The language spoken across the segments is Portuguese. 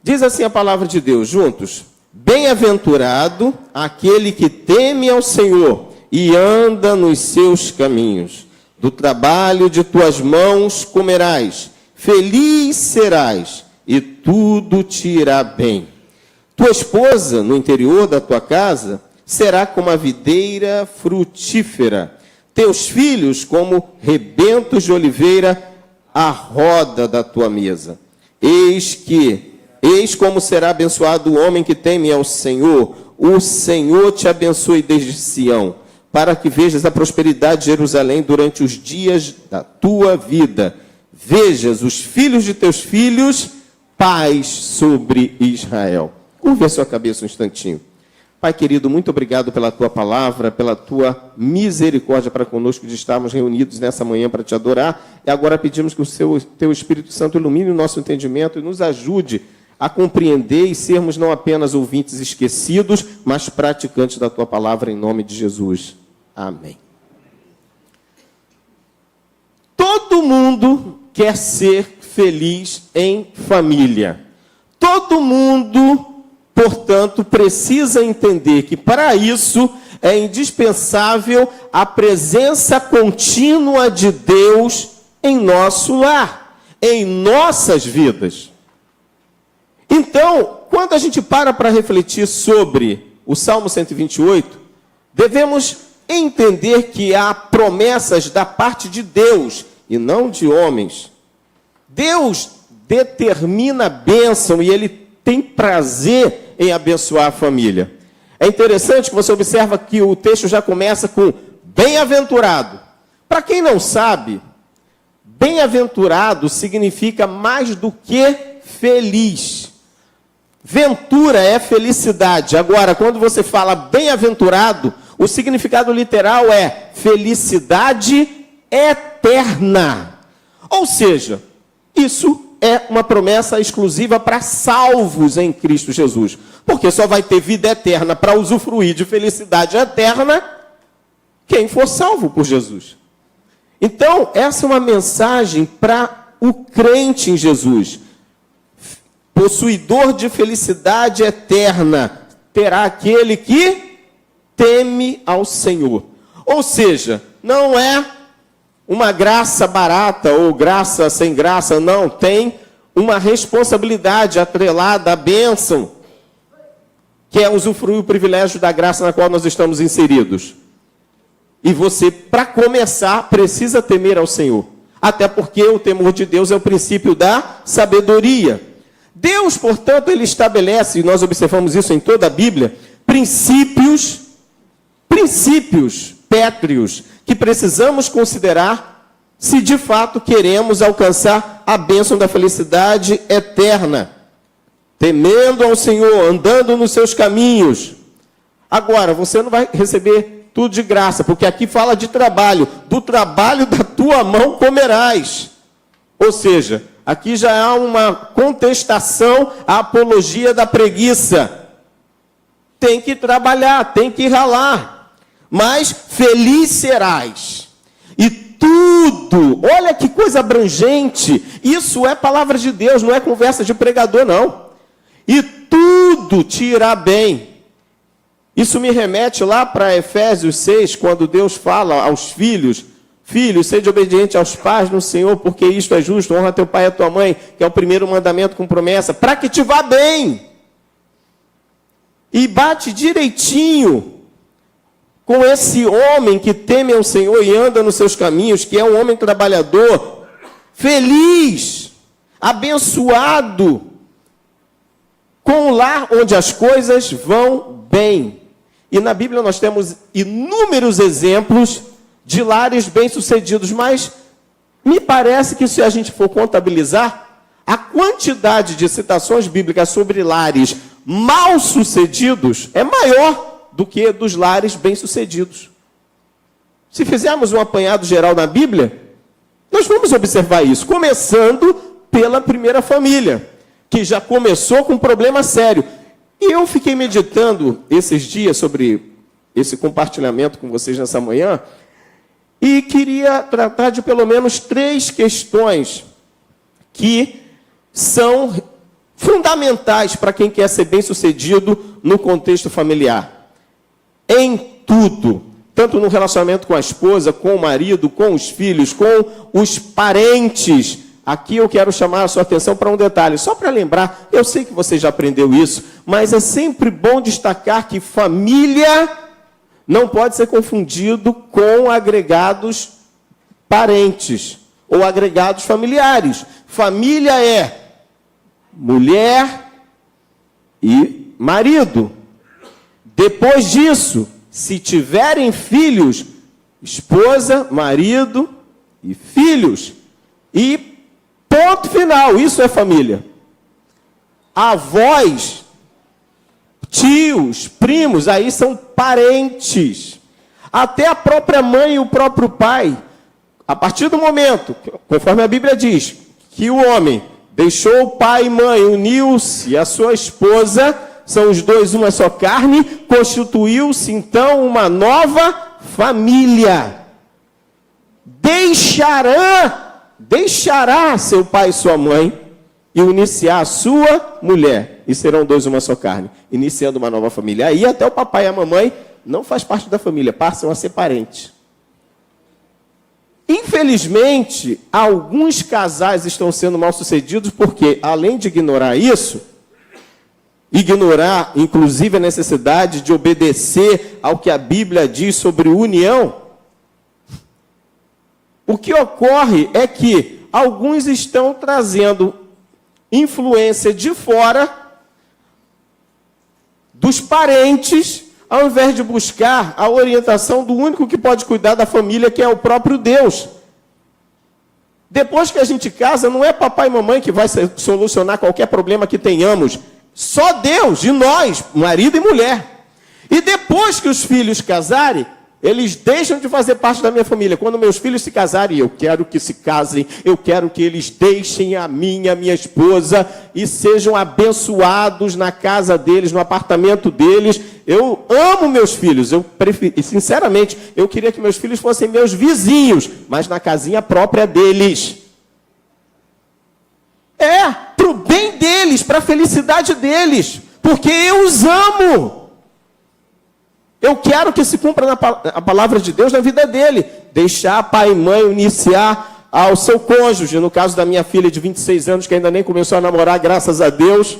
Diz assim a palavra de Deus, juntos. Bem-aventurado aquele que teme ao Senhor e anda nos seus caminhos. Do trabalho de tuas mãos comerás, feliz serás, e tudo te irá bem. Tua esposa, no interior da tua casa, será como a videira frutífera. Teus filhos, como rebentos de oliveira, à roda da tua mesa. Eis como será abençoado o homem que teme ao Senhor. O Senhor te abençoe desde Sião, para que vejas a prosperidade de Jerusalém durante os dias da tua vida. Vejas os filhos de teus filhos, paz sobre Israel. Curva a sua cabeça um instantinho. Pai querido, muito obrigado pela tua palavra, pela tua misericórdia para conosco de estarmos reunidos nessa manhã para te adorar. E agora pedimos que o teu Espírito Santo ilumine o nosso entendimento e nos ajude a compreender e sermos não apenas ouvintes esquecidos, mas praticantes da tua palavra em nome de Jesus. Amém. Todo mundo quer ser feliz em família. Todo mundo, portanto, precisa entender que para isso é indispensável a presença contínua de Deus em nosso lar, em nossas vidas. Então, quando a gente para refletir sobre o Salmo 128, devemos entender que há promessas da parte de Deus e não de homens. Deus determina a bênção e Ele tem prazer em abençoar a família. É interessante que você observa que o texto já começa com bem-aventurado. Para quem não sabe, bem-aventurado significa mais do que feliz. Ventura é felicidade. Agora, quando você fala bem-aventurado, o significado literal é felicidade eterna. Ou seja, isso é uma promessa exclusiva para salvos em Cristo Jesus. Porque só vai ter vida eterna para usufruir de felicidade eterna quem for salvo por Jesus. Então, essa é uma mensagem para o crente em Jesus. Possuidor de felicidade eterna terá aquele que teme ao Senhor. Ou seja, não é uma graça barata ou graça sem graça, não. Tem uma responsabilidade atrelada à bênção, que é usufruir o privilégio da graça na qual nós estamos inseridos. E você, para começar, precisa temer ao Senhor. Até porque o temor de Deus é o princípio da sabedoria. Deus, portanto, Ele estabelece, e nós observamos isso em toda a Bíblia, princípios pétreos, que precisamos considerar se de fato queremos alcançar a bênção da felicidade eterna. Temendo ao Senhor, andando nos seus caminhos. Agora, você não vai receber tudo de graça, porque aqui fala de trabalho. Do trabalho da tua mão comerás. Ou seja, aqui já há uma contestação à apologia da preguiça. Tem que trabalhar, tem que ralar. Mas feliz serás. E tudo, olha que coisa abrangente. Isso é palavra de Deus, não é conversa de pregador, não. E tudo te irá bem. Isso me remete lá para Efésios 6, quando Deus fala aos filhos: filhos, sede obediente aos pais no Senhor, porque isto é justo, honra teu pai e a tua mãe, que é o primeiro mandamento com promessa, para que te vá bem. E bate direitinho com esse homem que teme ao Senhor e anda nos seus caminhos, que é um homem trabalhador, feliz, abençoado, com um lar onde as coisas vão bem. E na Bíblia nós temos inúmeros exemplos de lares bem-sucedidos, mas me parece que se a gente for contabilizar, a quantidade de citações bíblicas sobre lares mal-sucedidos é maior do que dos lares bem-sucedidos. Se fizermos um apanhado geral na Bíblia, nós vamos observar isso, começando pela primeira família, que já começou com um problema sério. E eu fiquei meditando esses dias sobre esse compartilhamento com vocês nessa manhã, e queria tratar de pelo menos 3 questões que são fundamentais para quem quer ser bem-sucedido no contexto familiar. Em tudo, tanto no relacionamento com a esposa, com o marido, com os filhos, com os parentes. Aqui eu quero chamar a sua atenção para um detalhe, só para lembrar, eu sei que você já aprendeu isso, mas é sempre bom destacar que família não pode ser confundido com agregados parentes ou agregados familiares. Família é mulher e marido. Depois disso, se tiverem filhos, esposa, marido e filhos. E ponto final, isso é família. Avós, tios, primos, aí são parentes. Até a própria mãe e o próprio pai. A partir do momento, conforme a Bíblia diz, que o homem deixou o pai e mãe, uniu-se à sua esposa, são os dois uma só carne, constituiu-se então uma nova família. Deixará seu pai e sua mãe e unir-se à sua mulher, e serão dois uma só carne, iniciando uma nova família. Aí até o papai e a mamãe não faz parte da família, passam a ser parentes. Infelizmente, alguns casais estão sendo mal sucedidos porque, além de ignorar isso, ignorar inclusive a necessidade de obedecer ao que a Bíblia diz sobre união, o que ocorre é que alguns estão trazendo influência de fora dos parentes, ao invés de buscar a orientação do único que pode cuidar da família, que é o próprio Deus. Depois que a gente casa, não é papai e mamãe que vai solucionar qualquer problema que tenhamos. Só Deus, e nós, marido e mulher. E depois que os filhos casarem, eles deixam de fazer parte da minha família. Quando meus filhos se casarem, eu quero que se casem, eu quero que eles deixem a minha esposa e sejam abençoados na casa deles, no apartamento deles. Eu amo meus filhos, sinceramente, eu queria que meus filhos fossem meus vizinhos, mas na casinha própria deles. Para o bem deles, para a felicidade deles, porque eu os amo. Eu quero que se cumpra a palavra de Deus na vida dele. Deixar pai e mãe iniciar ao seu cônjuge. No caso da minha filha de 26 anos, que ainda nem começou a namorar, graças a Deus.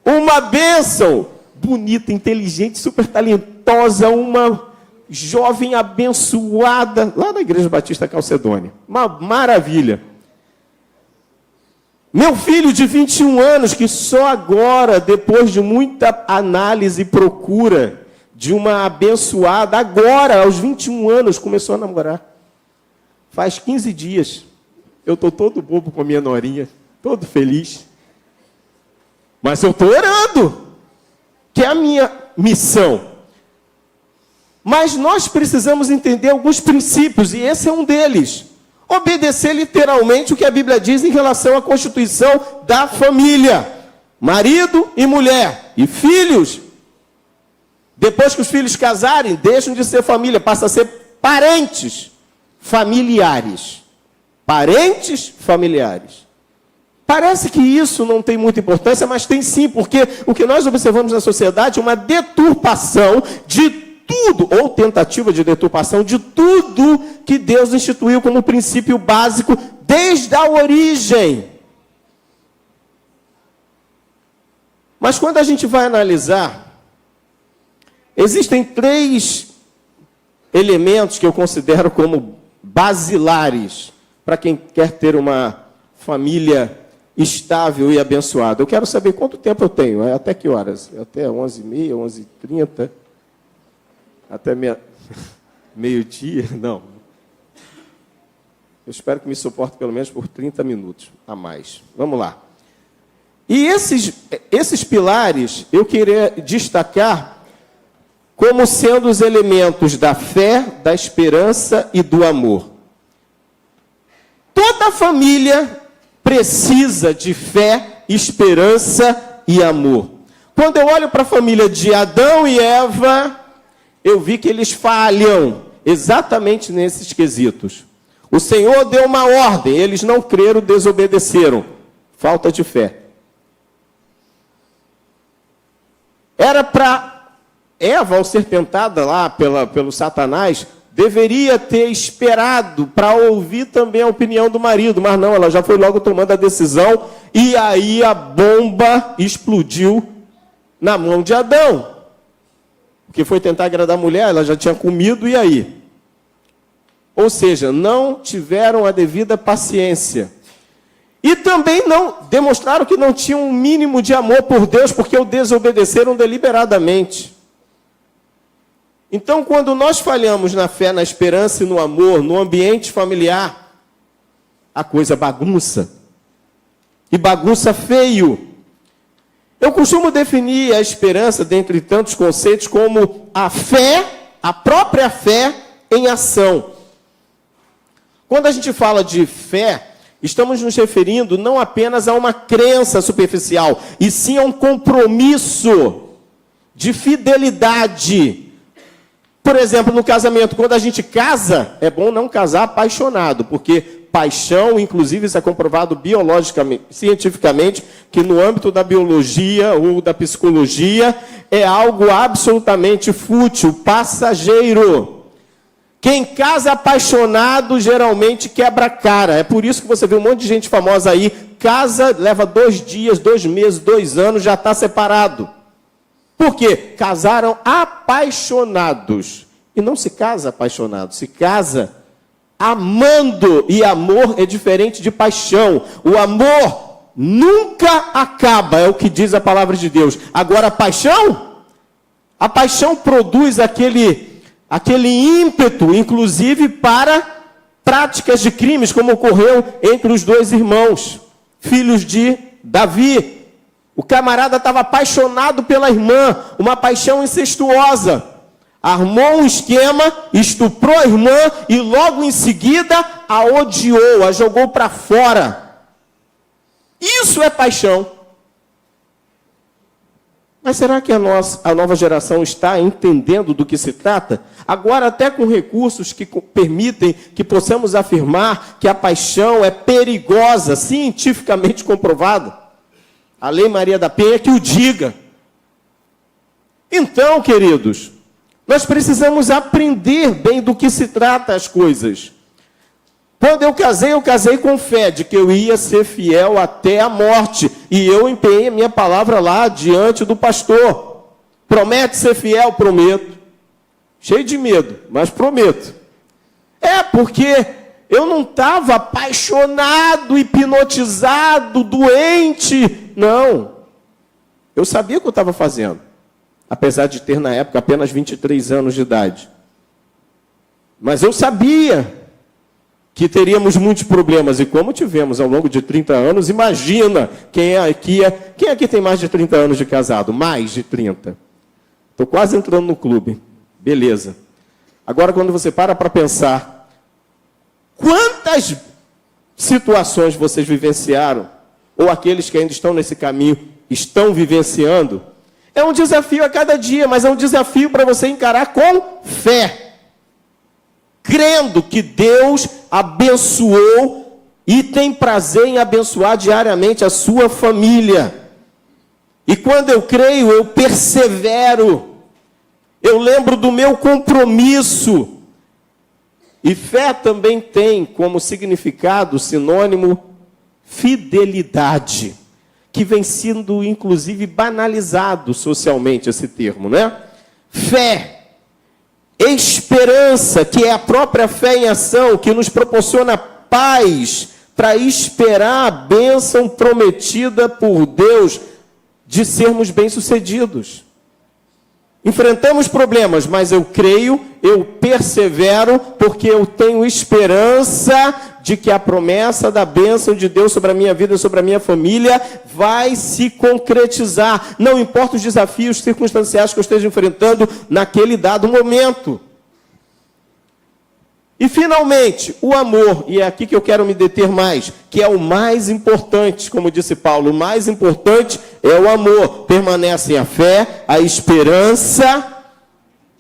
Uma bênção. Bonita, inteligente, super talentosa. Uma jovem abençoada. Lá na Igreja Batista Calcedônia. Uma maravilha. Meu filho de 21 anos, que só agora, depois de muita análise e procura de uma abençoada, agora, aos 21 anos, começou a namorar. Faz 15 dias. Eu estou todo bobo com a minha norinha, todo feliz. Mas eu estou orando, que é a minha missão. Mas nós precisamos entender alguns princípios, e esse é um deles. Obedecer literalmente o que a Bíblia diz em relação à constituição da família. Marido e mulher. E filhos. Depois que os filhos casarem, deixam de ser família, passam a ser parentes familiares. Parentes familiares. Parece que isso não tem muita importância, mas tem sim, porque o que nós observamos na sociedade é uma deturpação de tudo, ou tentativa de deturpação de tudo que Deus instituiu como princípio básico desde a origem. Mas quando a gente vai analisar, existem 3 elementos que eu considero como basilares para quem quer ter uma família estável e abençoada. Eu quero saber quanto tempo eu tenho, até que horas? Até 11h30, 11h30? Até meio-dia? Não. Eu espero que me suporte pelo menos por 30 minutos a mais. Vamos lá. E esses pilares eu queria destacar como sendo os elementos da fé, da esperança e do amor. Toda família precisa de fé, esperança e amor. Quando eu olho para a família de Adão e Eva, eu vi que eles falham exatamente nesses quesitos. O Senhor deu uma ordem, eles não creram, desobedeceram. Falta de fé. Era para Eva, ao ser tentada lá pelo Satanás, deveria ter esperado para ouvir também a opinião do marido, mas não, ela já foi logo tomando a decisão, e aí a bomba explodiu na mão de Adão. Porque foi tentar agradar a mulher, ela já tinha comido, e aí? Ou seja, não tiveram a devida paciência. E também não demonstraram que não tinham um mínimo de amor por Deus, porque o desobedeceram deliberadamente. Então, quando nós falhamos na fé, na esperança e no amor, no ambiente familiar, a coisa bagunça. E bagunça feio. Eu costumo definir a esperança, dentre tantos conceitos, como a fé, a própria fé em ação. Quando a gente fala de fé, estamos nos referindo não apenas a uma crença superficial, e sim a um compromisso de fidelidade. Por exemplo, no casamento, quando a gente casa, é bom não casar apaixonado, porque paixão, inclusive isso é comprovado biologicamente, cientificamente, que no âmbito da biologia ou da psicologia, é algo absolutamente fútil, passageiro. Quem casa apaixonado geralmente quebra a cara. É por isso que você vê um monte de gente famosa aí, casa, leva 2 dias, 2 meses, 2 anos, já está separado. Por quê? Casaram apaixonados. E não se casa apaixonado, se casa amando. E amor é diferente de paixão. O amor nunca acaba, é o que diz a palavra de Deus. Agora, a paixão produz aquele ímpeto, inclusive para práticas de crimes, como ocorreu entre os 2 irmãos, filhos de Davi. O camarada estava apaixonado pela irmã, uma paixão incestuosa. Armou um esquema, estuprou a irmã e logo em seguida a odiou, a jogou para fora. Isso é paixão. Mas será que a nova geração está entendendo do que se trata? Agora, até com recursos que permitem que possamos afirmar que a paixão é perigosa, cientificamente comprovado. A Lei Maria da Penha que o diga. Então, queridos, nós precisamos aprender bem do que se trata as coisas. Quando eu casei com fé de que eu ia ser fiel até a morte. E eu empenhei a minha palavra lá diante do pastor. Promete ser fiel? Prometo. Cheio de medo, mas prometo. Porque eu não estava apaixonado, hipnotizado, doente. Não. Eu sabia o que eu estava fazendo. Apesar de ter, na época, apenas 23 anos de idade. Mas eu sabia que teríamos muitos problemas. E como tivemos ao longo de 30 anos, imagina quem aqui tem mais de 30 anos de casado? Mais de 30. Estou quase entrando no clube. Beleza. Agora, quando você para pensar, quantas situações vocês vivenciaram, ou aqueles que ainda estão nesse caminho, estão vivenciando, é um desafio a cada dia, mas é um desafio para você encarar com fé. Crendo que Deus abençoou e tem prazer em abençoar diariamente a sua família. E quando eu creio, eu persevero. Eu lembro do meu compromisso. E fé também tem como significado sinônimo fidelidade, que vem sendo inclusive banalizado socialmente esse termo, né? Fé, esperança, que é a própria fé em ação, que nos proporciona paz para esperar a bênção prometida por Deus de sermos bem-sucedidos. Enfrentamos problemas, mas eu creio, eu persevero, porque eu tenho esperança de que a promessa da bênção de Deus sobre a minha vida, sobre a minha família, vai se concretizar. Não importa os desafios circunstanciais que eu esteja enfrentando naquele dado momento. E, finalmente, o amor, e é aqui que eu quero me deter mais, que é o mais importante, como disse Paulo, o mais importante é o amor. Permanecem a fé, a esperança,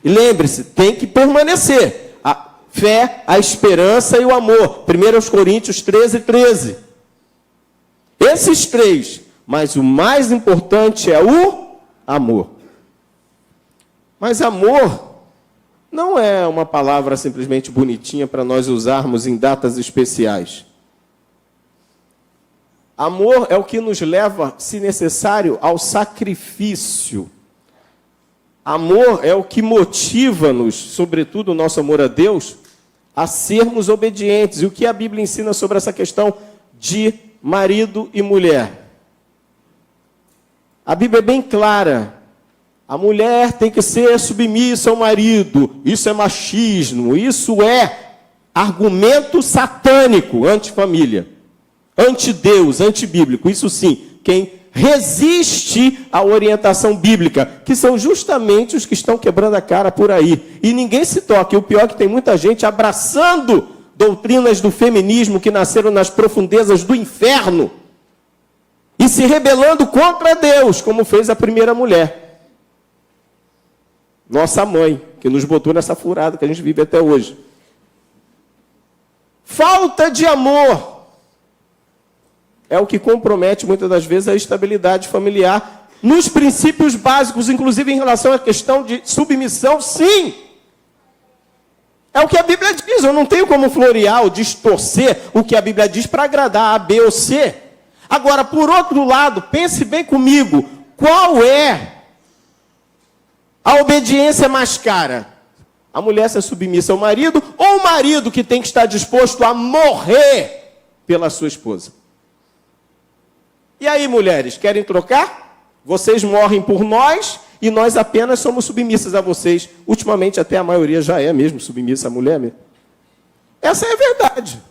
e lembre-se, tem que permanecer. A fé, a esperança e o amor. 1 Coríntios 13:13. Esses três, mas o mais importante é o amor. Mas amor não é uma palavra simplesmente bonitinha para nós usarmos em datas especiais. Amor é o que nos leva, se necessário, ao sacrifício. Amor é o que motiva-nos, sobretudo o nosso amor a Deus, a sermos obedientes. E o que a Bíblia ensina sobre essa questão de marido e mulher? A Bíblia é bem clara. A mulher tem que ser submissa ao marido. Isso é machismo. Isso é argumento satânico, anti-família, anti-Deus, anti-bíblico. Isso sim, quem resiste à orientação bíblica, que são justamente os que estão quebrando a cara por aí. E ninguém se toca. E o pior é que tem muita gente abraçando doutrinas do feminismo que nasceram nas profundezas do inferno e se rebelando contra Deus, como fez a primeira mulher. Nossa mãe, que nos botou nessa furada que a gente vive até hoje. Falta de amor é o que compromete muitas das vezes a estabilidade familiar nos princípios básicos, inclusive em relação à questão de submissão, sim. É o que a Bíblia diz. Eu não tenho como florear ou distorcer o que a Bíblia diz para agradar A, B ou C. Agora, por outro lado, pense bem comigo, qual é a obediência mais cara? A mulher ser submissa ao marido ou o marido que tem que estar disposto a morrer pela sua esposa? E aí, mulheres, querem trocar? Vocês morrem por nós e nós apenas somos submissas a vocês. Ultimamente, até a maioria já é mesmo submissa à mulher mesmo. Essa é a verdade.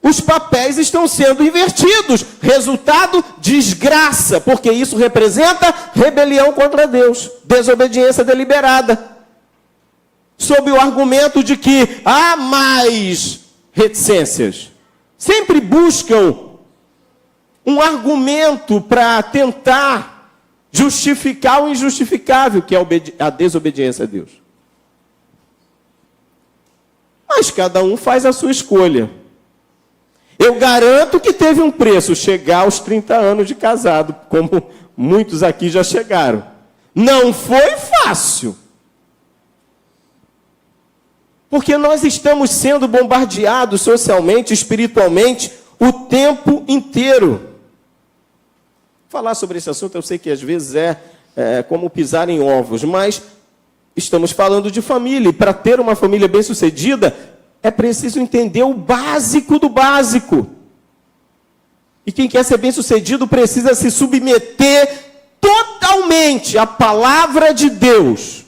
Os papéis estão sendo invertidos. Resultado, desgraça, porque isso representa rebelião contra Deus, desobediência deliberada. Sob o argumento de que há mais reticências. Sempre buscam um argumento para tentar justificar o injustificável, que é a desobediência a Deus. Mas cada um faz a sua escolha. Eu garanto que teve um preço chegar aos 30 anos de casado, como muitos aqui já chegaram. Não foi fácil. Porque nós estamos sendo bombardeados socialmente, espiritualmente, o tempo inteiro. Falar sobre esse assunto, eu sei que às vezes é como pisar em ovos, mas estamos falando de família. E para ter uma família bem-sucedida, é preciso entender o básico do básico. E quem quer ser bem-sucedido precisa se submeter totalmente à palavra de Deus.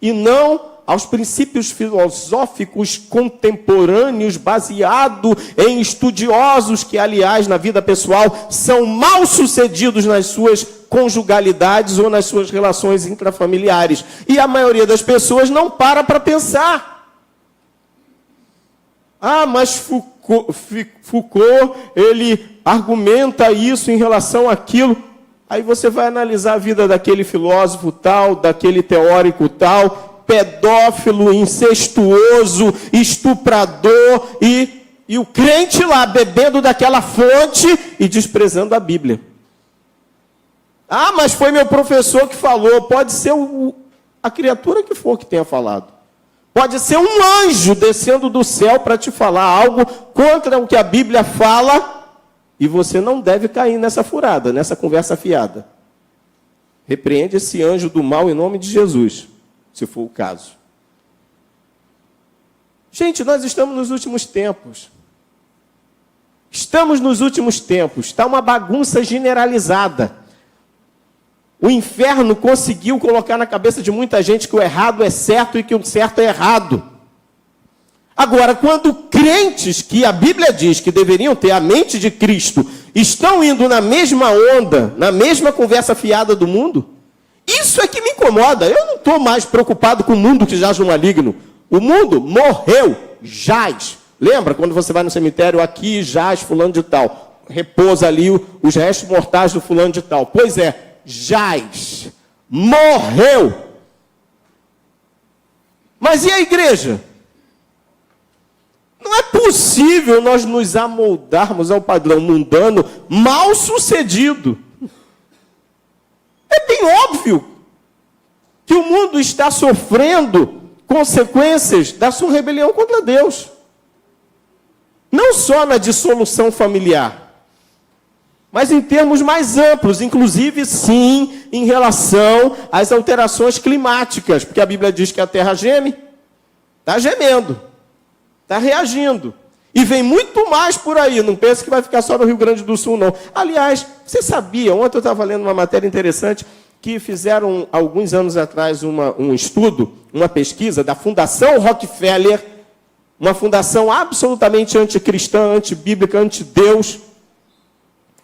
E não aos princípios filosóficos contemporâneos baseados em estudiosos que, aliás, na vida pessoal, são mal sucedidos nas suas conjugalidades ou nas suas relações intrafamiliares. E a maioria das pessoas não para pensar. Ah, mas Foucault, ele argumenta isso em relação àquilo. Aí você vai analisar a vida daquele filósofo tal, daquele teórico tal, pedófilo, incestuoso, estuprador, e o crente lá bebendo daquela fonte e desprezando a Bíblia. Ah, mas foi meu professor que falou. Pode ser a criatura que for que tenha falado. Pode ser um anjo descendo do céu para te falar algo contra o que a Bíblia fala, e você não deve cair nessa furada, nessa conversa fiada. Repreende esse anjo do mal em nome de Jesus, se for o caso. Gente, nós estamos nos últimos tempos. Estamos nos últimos tempos. Está uma bagunça generalizada. O inferno conseguiu colocar na cabeça de muita gente que o errado é certo e que o certo é errado. Agora, quando crentes que a Bíblia diz que deveriam ter a mente de Cristo estão indo na mesma onda, na mesma conversa fiada do mundo, isso é que me incomoda. Eu não estou mais preocupado com o mundo que jaz no maligno. O mundo morreu, jaz. Lembra quando você vai no cemitério, aqui jaz fulano de tal. Repousa ali os restos mortais do fulano de tal. Pois é, jaz. Morreu. Mas e a igreja? Não é possível impossível nós nos amoldarmos ao padrão mundano mal sucedido. É bem óbvio que o mundo está sofrendo consequências da sua rebelião contra Deus. Não só na dissolução familiar, mas em termos mais amplos, inclusive, sim, em relação às alterações climáticas, porque a Bíblia diz que a terra geme, está gemendo, está reagindo. E vem muito mais por aí, não pense que vai ficar só no Rio Grande do Sul, não. Aliás, você sabia, ontem eu estava lendo uma matéria interessante, que fizeram, alguns anos atrás, um estudo, uma pesquisa da Fundação Rockefeller, uma fundação absolutamente anticristã, antibíblica, antideus.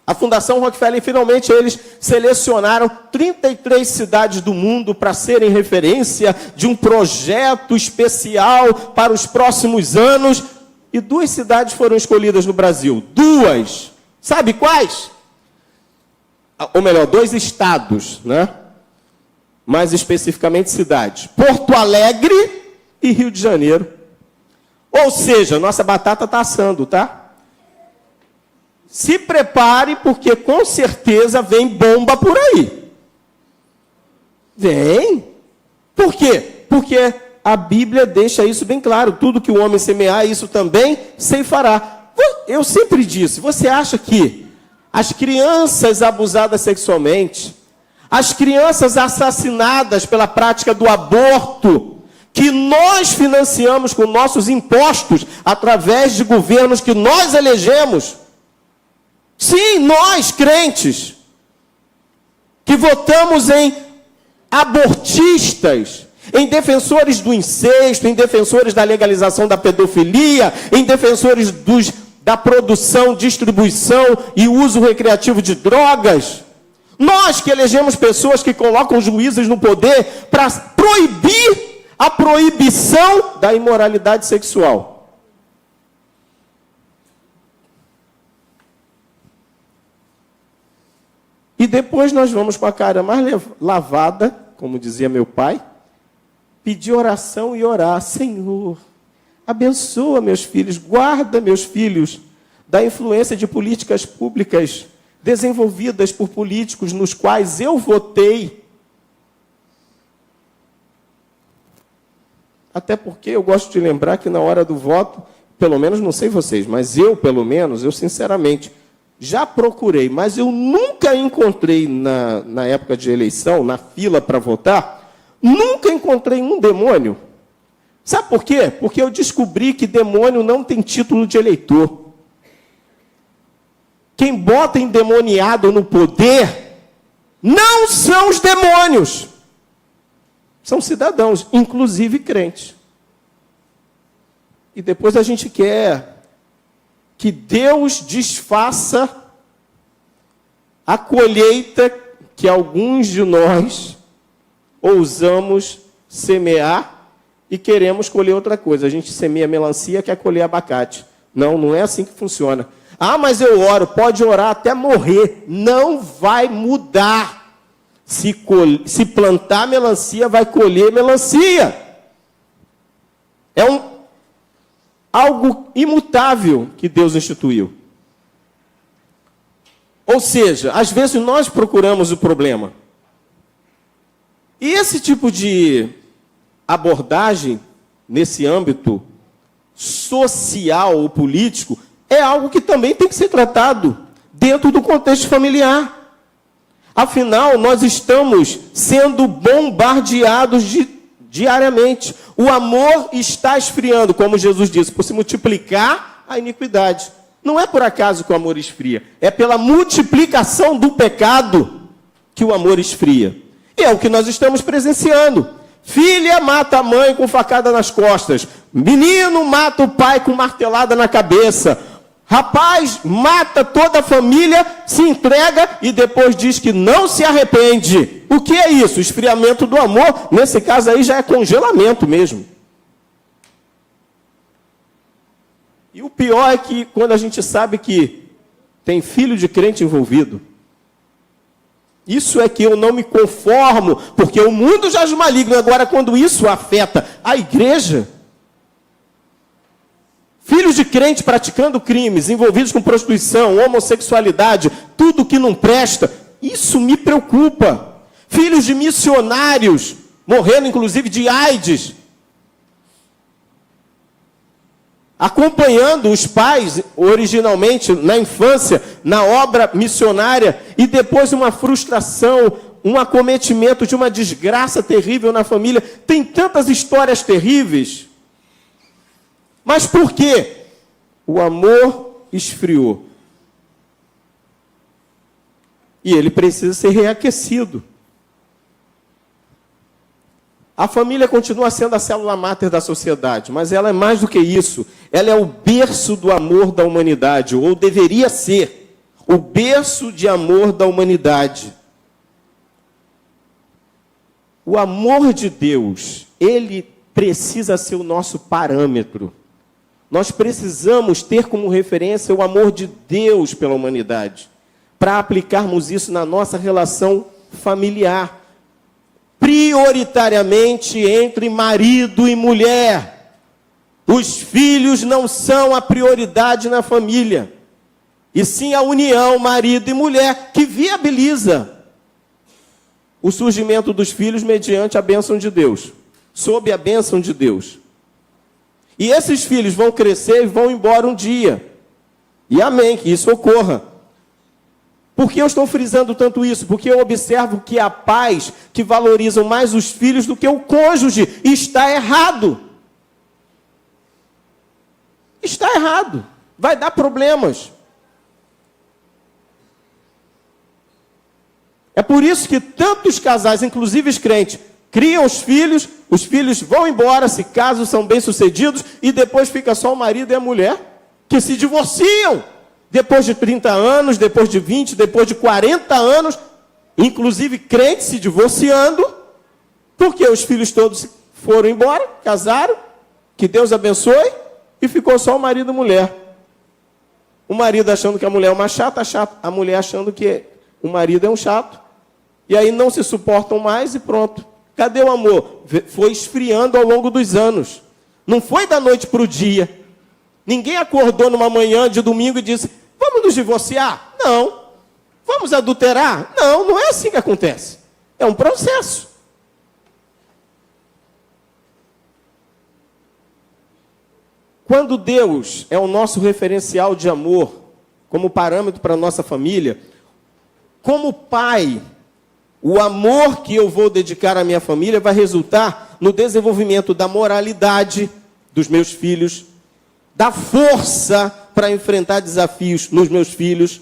A Fundação Rockefeller, finalmente, eles selecionaram 33 cidades do mundo para serem referência de um projeto especial para os próximos anos. E 2 cidades foram escolhidas no Brasil. 2. Sabe quais? Ou melhor, 2 estados, né? Mais especificamente cidades. Porto Alegre e Rio de Janeiro. Ou seja, nossa batata está assando, tá? Se prepare, porque com certeza vem bomba por aí. Vem. Por quê? Porque a Bíblia deixa isso bem claro. Tudo que o homem semear, isso também ceifará. Eu sempre disse, você acha que as crianças abusadas sexualmente, as crianças assassinadas pela prática do aborto, que nós financiamos com nossos impostos, através de governos que nós elegemos, sim, nós, crentes, que votamos em abortistas, em defensores do incesto, em defensores da legalização da pedofilia, em defensores da produção, distribuição e uso recreativo de drogas. Nós que elegemos pessoas que colocam juízes no poder para proibir a proibição da imoralidade sexual. E depois nós vamos com a cara mais lavada, como dizia meu pai, pedir oração e orar. Senhor, abençoa meus filhos, guarda meus filhos da influência de políticas públicas desenvolvidas por políticos nos quais eu votei. Até porque eu gosto de lembrar que na hora do voto, pelo menos, não sei vocês, mas eu, pelo menos, eu sinceramente, já procurei, mas eu nunca encontrei na época de eleição, na fila para votar, nunca encontrei um demônio. Sabe por quê? Porque eu descobri que demônio não tem título de eleitor. Quem bota endemoniado no poder não são os demônios. São cidadãos, inclusive crentes. E depois a gente quer que Deus desfaça a colheita que alguns de nós ousamos semear e queremos colher outra coisa. A gente semeia melancia, quer colher abacate. Não, não é assim que funciona. Ah, mas eu oro, pode orar até morrer. Não vai mudar. Se plantar melancia, vai colher melancia. É algo imutável que Deus instituiu. Ou seja, às vezes nós procuramos o problema. E esse tipo de abordagem, nesse âmbito social ou político, é algo que também tem que ser tratado dentro do contexto familiar. Afinal, nós estamos sendo bombardeados diariamente. O amor está esfriando, como Jesus disse, por se multiplicar a iniquidade. Não é por acaso que o amor esfria, é pela multiplicação do pecado que o amor esfria. E é o que nós estamos presenciando. Filha mata a mãe com facada nas costas. Menino mata o pai com martelada na cabeça. Rapaz mata toda a família, se entrega e depois diz que não se arrepende. O que é isso? Esfriamento do amor. Nesse caso aí já é congelamento mesmo. E o pior é que quando a gente sabe que tem filho de crente envolvido, isso é que eu não me conformo, porque o mundo jaz maligno. Agora, quando isso afeta a igreja, Filhos de crente praticando crimes, envolvidos com prostituição, homossexualidade, tudo que não presta, isso me preocupa. Filhos de missionários, morrendo inclusive de AIDS, acompanhando os pais, originalmente, na infância, na obra missionária, e depois uma frustração, um acometimento de uma desgraça terrível na família. Tem tantas histórias terríveis. Mas por quê? O amor esfriou. E ele precisa ser reaquecido. A família continua sendo a célula máter da sociedade, mas ela é mais do que isso. Ela é o berço do amor da humanidade, ou deveria ser o berço de amor da humanidade. O amor de Deus, ele precisa ser o nosso parâmetro. Nós precisamos ter como referência o amor de Deus pela humanidade, para aplicarmos isso na nossa relação familiar. Prioritariamente entre marido e mulher. Os filhos não são a prioridade na família, e sim a união marido e mulher, que viabiliza o surgimento dos filhos mediante a bênção de Deus, sob a bênção de Deus. E esses filhos vão crescer e vão embora um dia. E amém, que isso ocorra. Por que eu estou frisando tanto isso? Porque eu observo que há pais que valorizam mais os filhos do que o cônjuge. E está errado. Está errado. Vai dar problemas. É por isso que tantos casais, inclusive os crentes, criam os filhos vão embora, se casam, são bem-sucedidos, e depois fica só o marido e a mulher, que se divorciam. Depois de 30 anos, depois de 20, depois de 40 anos, inclusive crentes se divorciando, porque os filhos todos foram embora, casaram, que Deus abençoe, e ficou só o marido e a mulher. O marido achando que a mulher é uma chata, a mulher achando que o marido é um chato, e aí não se suportam mais e pronto. Cadê o amor? Foi esfriando ao longo dos anos. Não foi da noite para o dia. Ninguém acordou numa manhã de domingo e disse, vamos nos divorciar? Não. Vamos adulterar? Não, não é assim que acontece. É um processo. Quando Deus é o nosso referencial de amor, como parâmetro para a nossa família, como pai, o amor que eu vou dedicar à minha família vai resultar no desenvolvimento da moralidade dos meus filhos, da força para enfrentar desafios nos meus filhos,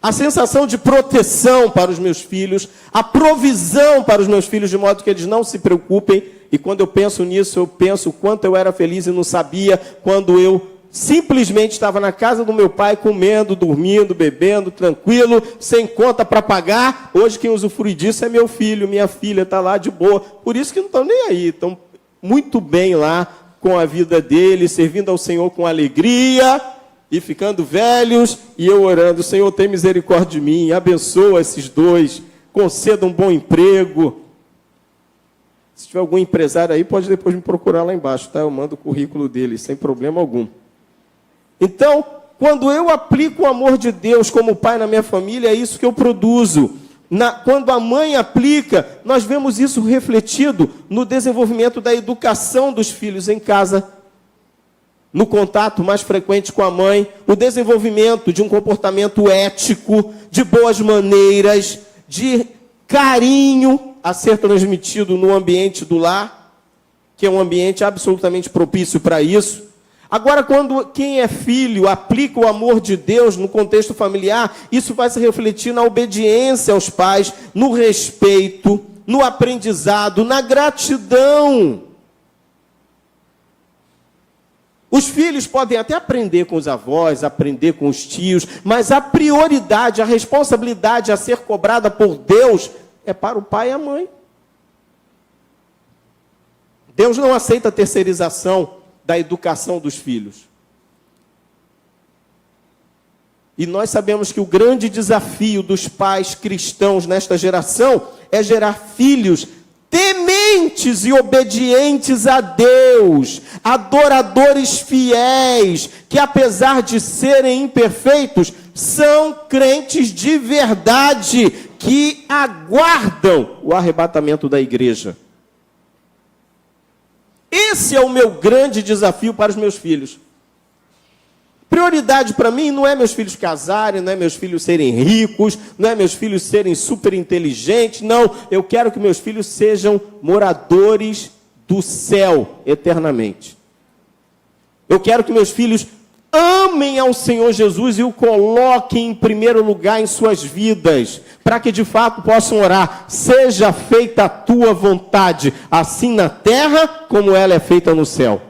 a sensação de proteção para os meus filhos, a provisão para os meus filhos, de modo que eles não se preocupem. E quando eu penso nisso, eu penso o quanto eu era feliz e não sabia quando eu simplesmente estava na casa do meu pai, comendo, dormindo, bebendo, tranquilo, sem conta para pagar. Hoje quem usufrui disso é meu filho, minha filha, está lá de boa. Por isso que não estão nem aí, estão muito bem lá com a vida deles, servindo ao Senhor com alegria e ficando velhos, e eu orando, Senhor, tem misericórdia de mim, abençoa esses dois, conceda um bom emprego. Se tiver algum empresário aí, pode depois me procurar lá embaixo, tá? Eu mando o currículo dele, sem problema algum. Então, quando eu aplico o amor de Deus como pai na minha família, é isso que eu produzo. Quando a mãe aplica, nós vemos isso refletido no desenvolvimento da educação dos filhos em casa, no contato mais frequente com a mãe, o desenvolvimento de um comportamento ético, de boas maneiras, de carinho a ser transmitido no ambiente do lar, que é um ambiente absolutamente propício para isso. Agora, quando quem é filho aplica o amor de Deus no contexto familiar, isso vai se refletir na obediência aos pais, no respeito, no aprendizado, na gratidão. Os filhos podem até aprender com os avós, aprender com os tios, mas a prioridade, a responsabilidade a ser cobrada por Deus é para o pai e a mãe. Deus não aceita a terceirização da educação dos filhos. E nós sabemos que o grande desafio dos pais cristãos nesta geração é gerar filhos tementes e obedientes a Deus, adoradores fiéis, que apesar de serem imperfeitos, são crentes de verdade, que aguardam o arrebatamento da igreja. Esse é o meu grande desafio para os meus filhos. Prioridade para mim não é meus filhos casarem, não é meus filhos serem ricos, não é meus filhos serem super inteligentes, não. Eu quero que meus filhos sejam moradores do céu eternamente. Eu quero que meus filhos amem ao Senhor Jesus e o coloquem em primeiro lugar em suas vidas, para que de fato possam orar: seja feita a tua vontade, assim na terra como ela é feita no céu.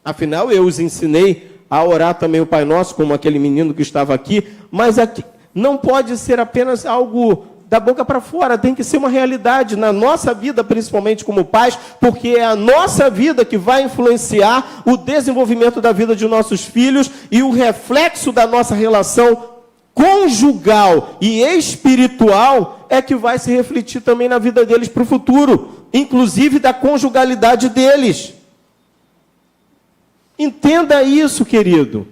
Afinal, eu os ensinei a orar também o Pai Nosso, como aquele menino que estava aqui, mas aqui não pode ser apenas algo da boca para fora, tem que ser uma realidade na nossa vida, principalmente como pais, porque é a nossa vida que vai influenciar o desenvolvimento da vida de nossos filhos e o reflexo da nossa relação conjugal e espiritual é que vai se refletir também na vida deles para o futuro, inclusive da conjugalidade deles. Entenda isso, querido.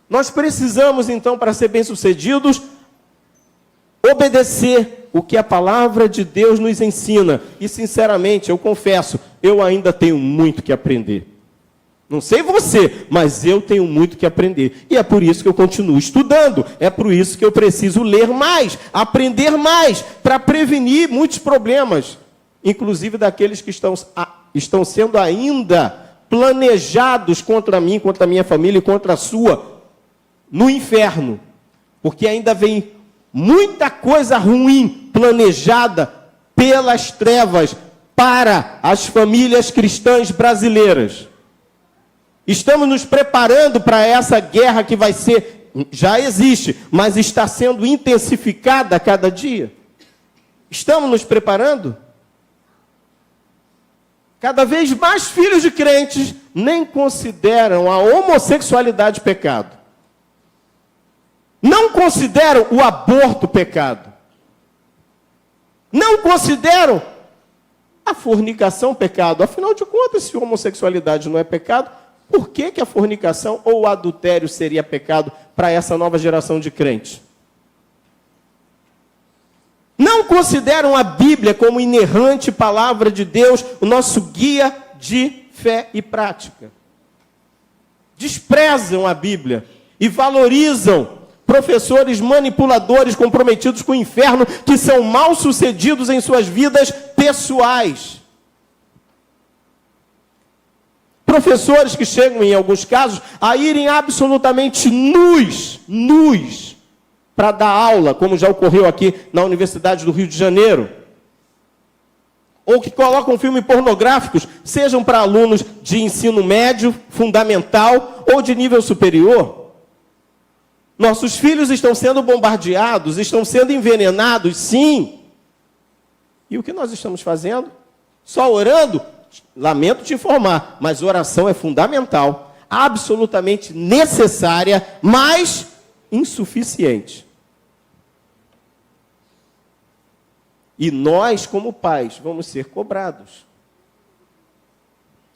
Nós precisamos, então, para ser bem-sucedidos, obedecer o que a palavra de Deus nos ensina. E, sinceramente, eu confesso, eu ainda tenho muito que aprender. Não sei você, mas eu tenho muito que aprender. E é por isso que eu continuo estudando. É por isso que eu preciso ler mais, aprender mais, para prevenir muitos problemas, inclusive daqueles que estão sendo ainda planejados contra mim, contra a minha família e contra a sua, no inferno. Porque ainda vem muita coisa ruim planejada pelas trevas para as famílias cristãs brasileiras. Estamos nos preparando para essa guerra que vai ser, já existe, mas está sendo intensificada a cada dia. Estamos nos preparando? Cada vez mais filhos de crentes nem consideram a homossexualidade pecado. Não consideram o aborto pecado. Não consideram a fornicação pecado. Afinal de contas, se a homossexualidade não é pecado, por que a fornicação ou o adultério seria pecado para essa nova geração de crentes? Não consideram a Bíblia como inerrante palavra de Deus, o nosso guia de fé e prática. Desprezam a Bíblia e valorizam professores manipuladores comprometidos com o inferno, que são mal-sucedidos em suas vidas pessoais. Professores que chegam, em alguns casos, a irem absolutamente nus, para dar aula, como já ocorreu aqui na Universidade do Rio de Janeiro. Ou que colocam filmes pornográficos, sejam para alunos de ensino médio, fundamental ou de nível superior. Nossos filhos estão sendo bombardeados, estão sendo envenenados, sim. E o que nós estamos fazendo? Só orando? Lamento te informar, mas oração é fundamental, absolutamente necessária, mas insuficiente. E nós, como pais, vamos ser cobrados.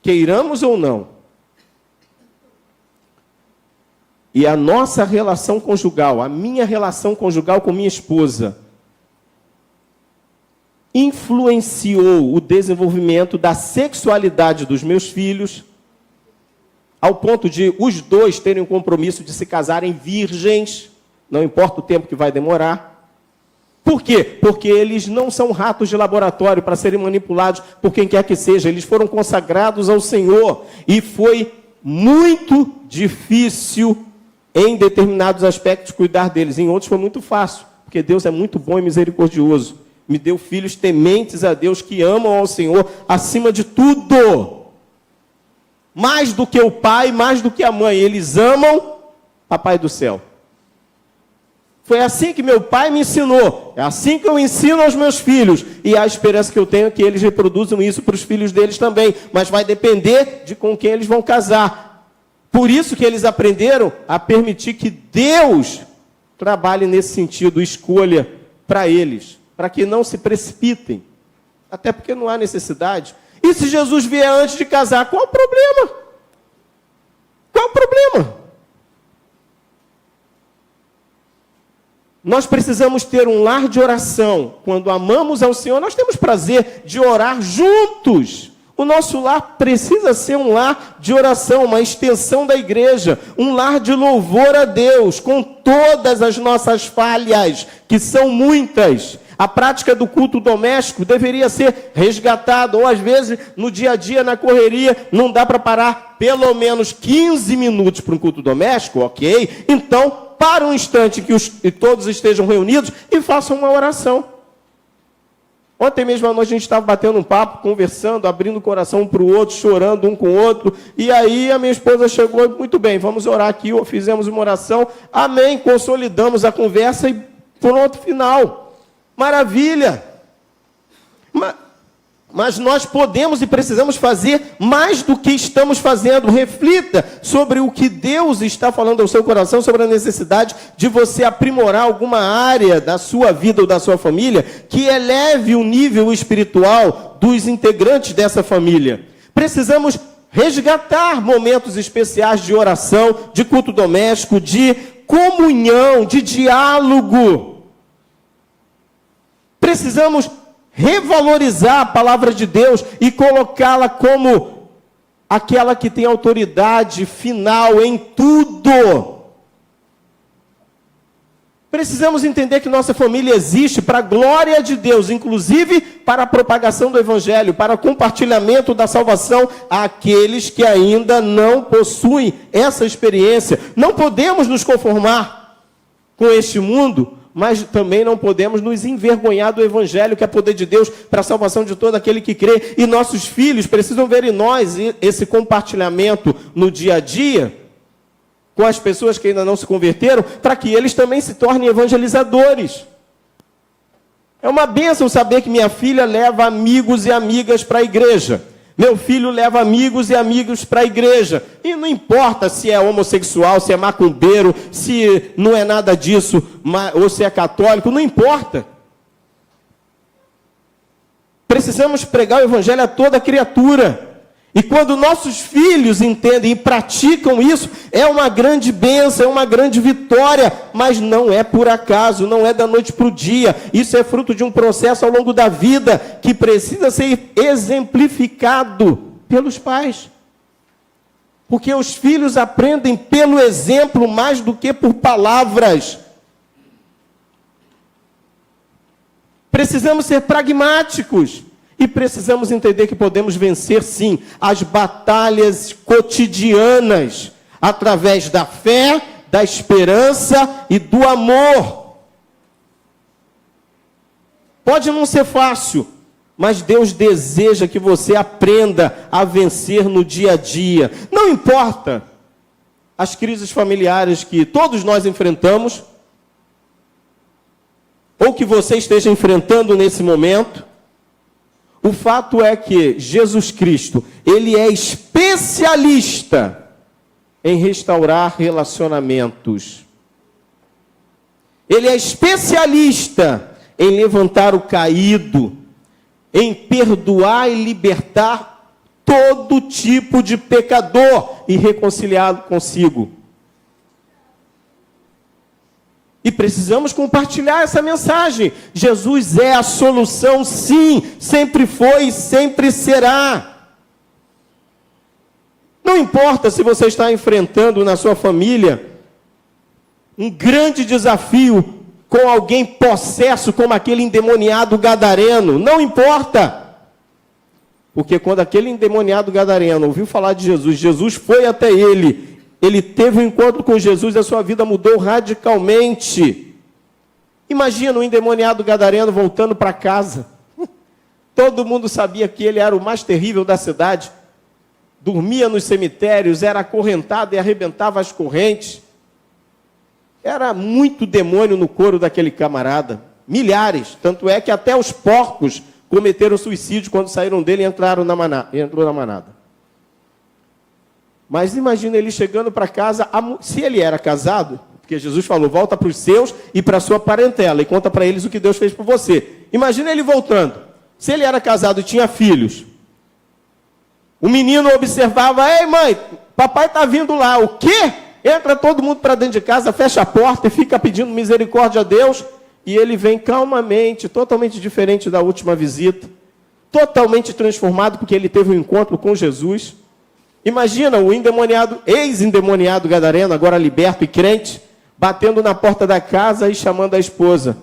Queiramos ou não. E a nossa relação conjugal, a minha relação conjugal com minha esposa, influenciou o desenvolvimento da sexualidade dos meus filhos, ao ponto de os dois terem o compromisso de se casarem virgens, não importa o tempo que vai demorar. Por quê? Porque eles não são ratos de laboratório para serem manipulados por quem quer que seja. Eles foram consagrados ao Senhor. E foi muito difícil, em determinados aspectos, cuidar deles. Em outros foi muito fácil, porque Deus é muito bom e misericordioso. Me deu filhos tementes a Deus, que amam ao Senhor acima de tudo. Mais do que o pai, mais do que a mãe. Eles amam Papai do céu. Foi assim que meu pai me ensinou. É assim que eu ensino aos meus filhos. E a esperança que eu tenho é que eles reproduzam isso para os filhos deles também. Mas vai depender de com quem eles vão casar. Por isso que eles aprenderam a permitir que Deus trabalhe nesse sentido, escolha para eles. para que não se precipitem. Até porque não há necessidade. E se Jesus vier antes de casar, qual o problema? Qual o problema? Nós precisamos ter um lar de oração. Quando amamos ao Senhor, nós temos prazer de orar juntos. O nosso lar precisa ser um lar de oração, uma extensão da igreja, um lar de louvor a Deus, com todas as nossas falhas, que são muitas. A prática do culto doméstico deveria ser resgatada, ou às vezes, no dia a dia, na correria, não dá para parar pelo menos 15 minutos para um culto doméstico, ok? Então, para um instante que todos estejam reunidos e façam uma oração. Ontem mesmo à noite a gente estava batendo um papo, conversando, abrindo o coração um para o outro, chorando um com o outro. E aí a minha esposa chegou, muito bem, vamos orar aqui, fizemos uma oração, amém, consolidamos a conversa e pronto, final. Maravilha! Mas nós podemos e precisamos fazer mais do que estamos fazendo. Reflita sobre o que Deus está falando ao seu coração, sobre a necessidade de você aprimorar alguma área da sua vida ou da sua família que eleve o nível espiritual dos integrantes dessa família. Precisamos resgatar momentos especiais de oração, de culto doméstico, de comunhão, de diálogo. Precisamos revalorizar a palavra de Deus e colocá-la como aquela que tem autoridade final em tudo. Precisamos entender que nossa família existe para a glória de Deus, inclusive para a propagação do Evangelho, para o compartilhamento da salvação àqueles que ainda não possuem essa experiência. Não podemos nos conformar com este mundo, mas também não podemos nos envergonhar do Evangelho, que é poder de Deus para a salvação de todo aquele que crê. E nossos filhos precisam ver em nós esse compartilhamento no dia a dia, com as pessoas que ainda não se converteram, para que eles também se tornem evangelizadores. É uma bênção saber que minha filha leva amigos e amigas para a igreja. Meu filho leva amigos e amigos para a igreja. E não importa se é homossexual, se é macumbeiro, se não é nada disso, ou se é católico, não importa. Precisamos pregar o Evangelho a toda criatura. E quando nossos filhos entendem e praticam isso, é uma grande bênção, é uma grande vitória, mas não é por acaso, não é da noite para o dia. Isso é fruto de um processo ao longo da vida que precisa ser exemplificado pelos pais. Porque os filhos aprendem pelo exemplo mais do que por palavras. Precisamos ser pragmáticos. E precisamos entender que podemos vencer, sim, as batalhas cotidianas, através da fé, da esperança e do amor. Pode não ser fácil, mas Deus deseja que você aprenda a vencer no dia a dia. Não importa as crises familiares que todos nós enfrentamos, ou que você esteja enfrentando nesse momento. O fato é que Jesus Cristo, Ele é especialista em restaurar relacionamentos. Ele é especialista em levantar o caído, em perdoar e libertar todo tipo de pecador e reconciliá-lo consigo. E precisamos compartilhar essa mensagem. Jesus é a solução, sim, sempre foi e sempre será. Não importa se você está enfrentando na sua família um grande desafio com alguém possesso como aquele endemoniado gadareno, não importa. Porque quando aquele endemoniado gadareno ouviu falar de Jesus, Jesus foi até ele teve um encontro com Jesus e a sua vida mudou radicalmente. Imagina um endemoniado gadareno voltando para casa. Todo mundo sabia que ele era o mais terrível da cidade. Dormia nos cemitérios, era acorrentado e arrebentava as correntes. Era muito demônio no couro daquele camarada. Milhares. Tanto é que até os porcos cometeram suicídio quando saíram dele e entrou na manada. Mas imagina ele chegando para casa, se ele era casado, Porque Jesus falou, volta para os seus e para a sua parentela e conta para eles o que Deus fez por você. Imagina ele voltando. Se ele era casado e tinha filhos, o menino observava, ei mãe, papai está vindo lá. O quê? Entra todo mundo para dentro de casa, fecha a porta e fica pedindo misericórdia a Deus. E ele vem calmamente, totalmente diferente da última visita. Totalmente transformado porque ele teve um encontro com Jesus. Imagina o endemoniado, ex-endemoniado gadareno, agora liberto e crente, batendo na porta da casa e chamando a esposa.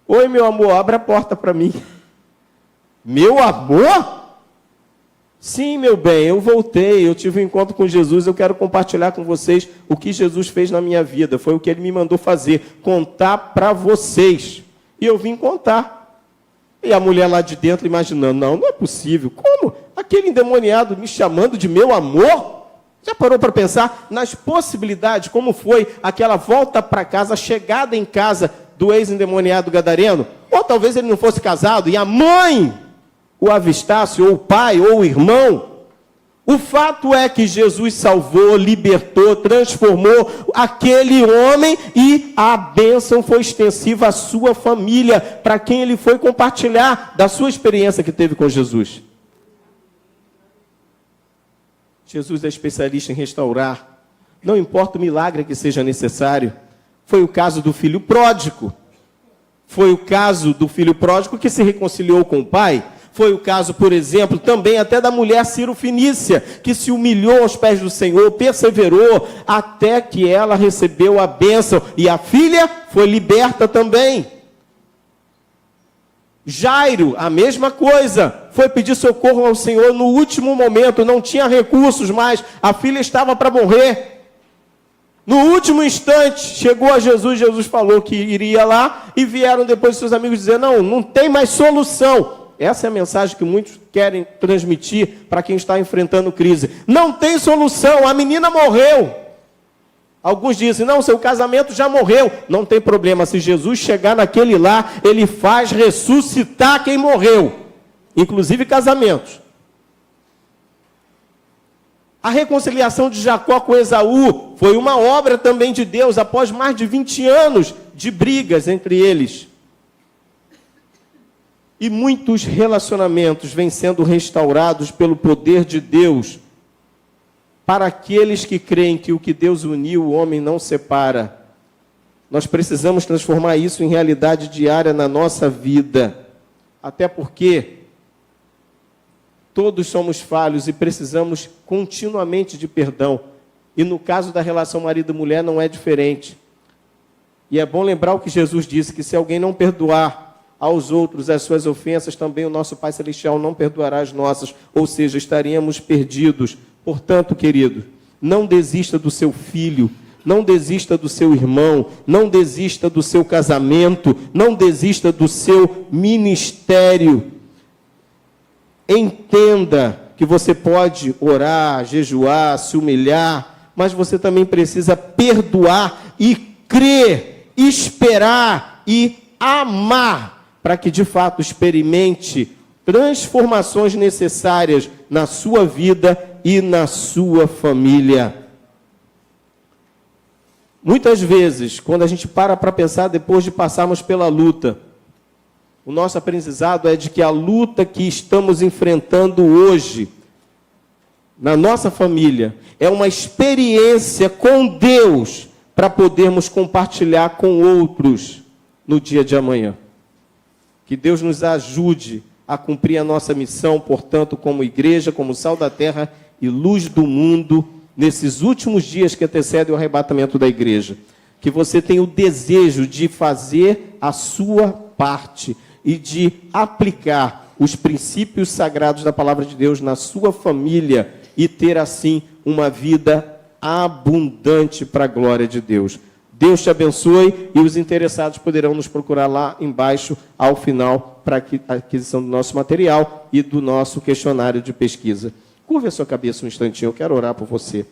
Oi, meu amor, abre a porta para mim. Meu amor? Sim, meu bem, eu voltei, eu tive um encontro com Jesus, eu quero compartilhar com vocês o que Jesus fez na minha vida. Foi o que ele me mandou fazer, contar para vocês. E eu vim contar. E a mulher lá de dentro imaginando, não é possível. Como? Aquele endemoniado me chamando de meu amor? Já parou para pensar nas possibilidades, como foi aquela volta para casa, a chegada em casa do ex-endemoniado gadareno? Ou talvez ele não fosse casado e a mãe o avistasse, ou o pai, ou o irmão. O fato é que Jesus salvou, libertou, transformou aquele homem e a bênção foi extensiva à sua família, para quem ele foi compartilhar da sua experiência que teve com Jesus. Jesus é especialista em restaurar, não importa o milagre que seja necessário. Foi o caso do filho pródigo. Foi o caso do filho pródigo que se reconciliou com o pai. Foi o caso, por exemplo, também até da mulher Ciro-Fenícia, que se humilhou aos pés do Senhor, perseverou, até que ela recebeu a bênção. E a filha foi liberta também. Jairo, a mesma coisa, foi pedir socorro ao Senhor no último momento, não tinha recursos mais, a filha estava para morrer. No último instante, chegou a Jesus, Jesus falou que iria lá, e vieram depois seus amigos dizer, não tem mais solução. Essa é a mensagem que muitos querem transmitir para quem está enfrentando crise. Não tem solução, a menina morreu. Alguns dizem, não, seu casamento já morreu. Não tem problema, se Jesus chegar naquele lá, ele faz ressuscitar quem morreu. Inclusive casamentos. A reconciliação de Jacó com Esaú foi uma obra também de Deus, após mais de 20 anos de brigas entre eles. E muitos relacionamentos vêm sendo restaurados pelo poder de Deus. Para aqueles que creem que o que Deus uniu, o homem não separa. Nós precisamos transformar isso em realidade diária na nossa vida. Até porque todos somos falhos e precisamos continuamente de perdão. E no caso da relação marido e mulher não é diferente. E é bom lembrar o que Jesus disse, que se alguém não perdoar aos outros as suas ofensas, também o nosso Pai Celestial não perdoará as nossas, ou seja, estaríamos perdidos. Portanto, querido, não desista do seu filho, não desista do seu irmão, não desista do seu casamento, não desista do seu ministério. Entenda que você pode orar, jejuar, se humilhar, mas você também precisa perdoar e crer, esperar e amar, para que de fato experimente transformações necessárias na sua vida e na sua família. Muitas vezes, quando a gente para pensar depois de passarmos pela luta, o nosso aprendizado é de que a luta que estamos enfrentando hoje, na nossa família, é uma experiência com Deus para podermos compartilhar com outros no dia de amanhã. Que Deus nos ajude a cumprir a nossa missão, portanto, como igreja, como sal da terra e luz do mundo, nesses últimos dias que antecedem o arrebatamento da igreja. Que você tenha o desejo de fazer a sua parte e de aplicar os princípios sagrados da palavra de Deus na sua família e ter, assim, uma vida abundante para a glória de Deus. Deus te abençoe e os interessados poderão nos procurar lá embaixo, ao final, para a aquisição do nosso material e do nosso questionário de pesquisa. Curva a sua cabeça um instantinho, eu quero orar por você.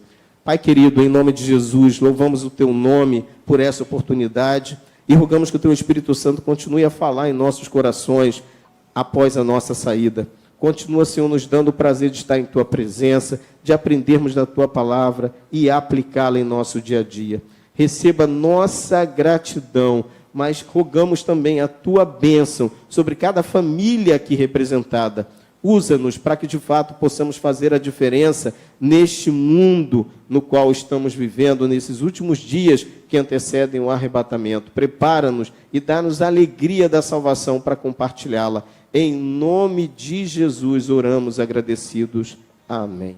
Pai querido, em nome de Jesus, louvamos o Teu nome por essa oportunidade e rogamos que o Teu Espírito Santo continue a falar em nossos corações após a nossa saída. Continua, Senhor, nos dando o prazer de estar em Tua presença, de aprendermos da Tua palavra e aplicá-la em nosso dia a dia. receba nossa gratidão, mas rogamos também a tua bênção sobre cada família aqui representada. Usa-nos para que de fato possamos fazer a diferença neste mundo no qual estamos vivendo, nesses últimos dias que antecedem o arrebatamento. Prepara-nos e dá-nos a alegria da salvação para compartilhá-la. Em nome de Jesus oramos agradecidos. Amém.